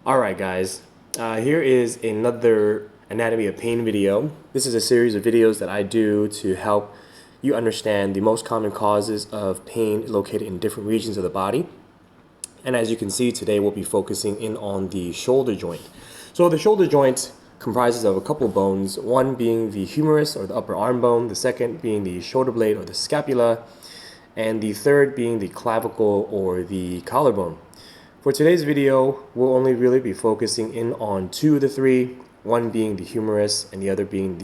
Alright guys, here is another anatomy of pain video. This is a series of videos that I do to help you understand the most common causes of pain located in different regions of the body. And as you can see, today we'll be focusing in on the shoulder joint. So the shoulder joint comprises of a couple bones, one being the humerus or the upper arm bone, the second being the shoulder blade or the scapula, and the third being the clavicle or the collarbone. For today's video, we'll only really be focusing in on two of the three, one being the humerus and the other being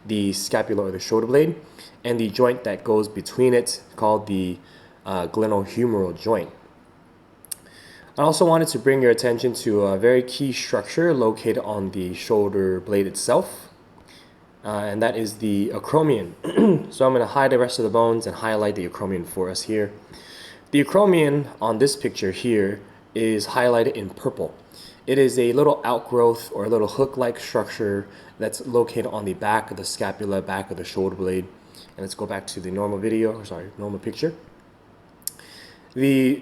the scapula or the shoulder blade, and the joint that goes between it called the glenohumeral joint. I also wanted to bring your attention to a very key structure located on the shoulder blade itself, and that is the acromion. So I'm going to hide the rest of the bones and highlight the acromion for us here. The acromion on this picture here is highlighted in purple. It is a little outgrowth or a little hook-like structure that's located on the back of the scapula, back of the shoulder blade. And let's go back to the normal picture. The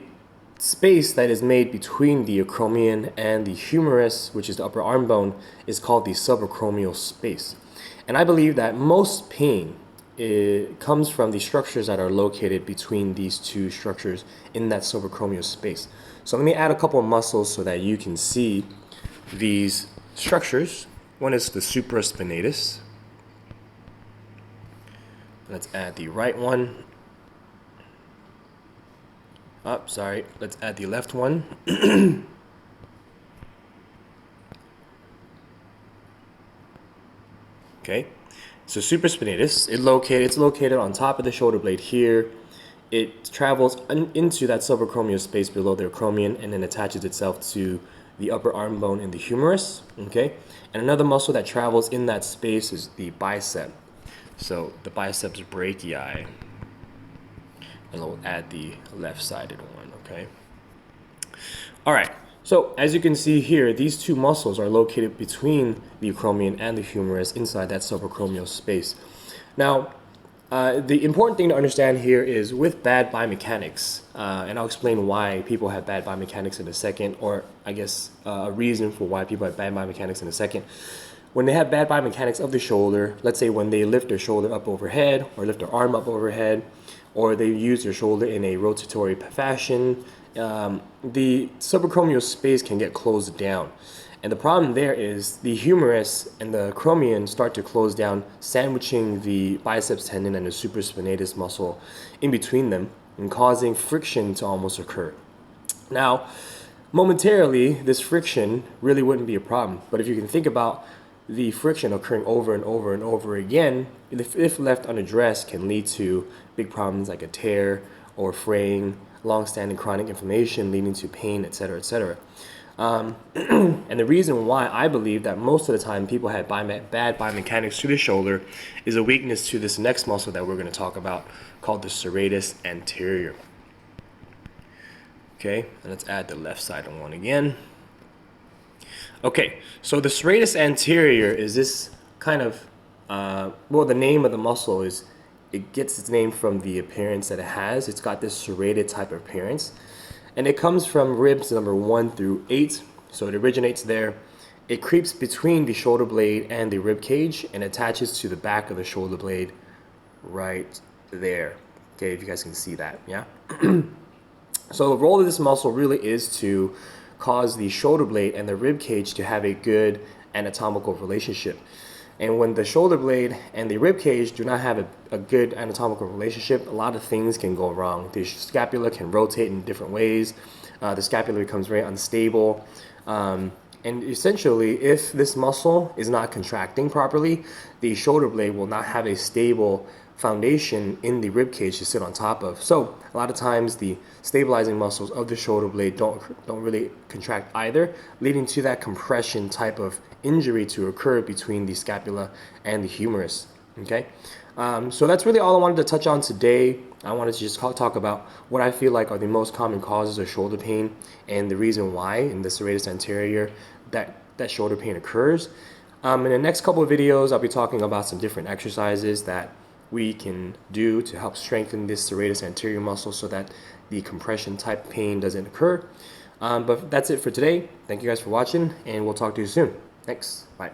space that is made between the acromion and the humerus, which is the upper arm bone, is called the subacromial space. And I believe that most pain comes from the structures that are located between these two structures in that subacromial space. So let me add a couple of muscles so that you can see these structures. One is the supraspinatus. Let's add the right one. Let's add the left one. Okay. So supraspinatus, it's located on top of the shoulder blade here. It travels into that subacromial space below the acromion and then attaches itself to the upper arm bone in the humerus. Okay, and another muscle that travels in that space is the bicep. So the biceps brachii, and we'll add the left-sided one. Okay. All right. So as you can see here, these two muscles are located between the acromion and the humerus inside that subacromial space. Now, the important thing to understand here is with bad biomechanics, and I'll explain why people have bad biomechanics in a second, or I guess a reason for why people have bad biomechanics in a second. When they have bad biomechanics of the shoulder, let's say when they lift their shoulder up overhead or lift their arm up overhead, or they use their shoulder in a rotatory fashion, the subacromial space can get closed down. And the problem there is the humerus and the acromion start to close down, sandwiching the biceps tendon and the supraspinatus muscle in between them and causing friction to almost occur. Now, momentarily, this friction really wouldn't be a problem, but if you can think about the friction occurring over and over and over again, if left unaddressed, can lead to big problems like a tear or fraying, long-standing chronic inflammation leading to pain, etc., etc. And the reason why I believe that most of the time people have bad biomechanics to the shoulder is a weakness to this next muscle that we're going to talk about called the serratus anterior. Okay, and let's add the left-sided one again. Okay, so the serratus anterior is this kind of, the name of the muscle is, it gets its name from the appearance that it has. It's got this serrated type of appearance. And it comes from ribs number 1 through 8. So it originates there. It creeps between the shoulder blade and the rib cage and attaches to the back of the shoulder blade right there. Okay, if you guys can see that, yeah? So the role of this muscle really is to cause the shoulder blade and the rib cage to have a good anatomical relationship. And when the shoulder blade and the rib cage do not have a good anatomical relationship, a lot of things can go wrong. The scapula can rotate in different ways. The scapula becomes very unstable. And essentially, if this muscle is not contracting properly, the shoulder blade will not have a stable foundation in the rib cage to sit on top of. So a lot of times the stabilizing muscles of the shoulder blade don't really contract either, leading to that compression type of injury to occur between the scapula and the humerus. Okay, so that's really all I wanted to touch on today. I wanted to just talk about what I feel like are the most common causes of shoulder pain and the reason why in the serratus anterior that shoulder pain occurs. In the next couple of videos, I'll be talking about some different exercises that we can do to help strengthen this serratus anterior muscle so that the compression type pain doesn't occur. But that's it for today. Thank you guys for watching, and we'll talk to you soon. Thanks. Bye.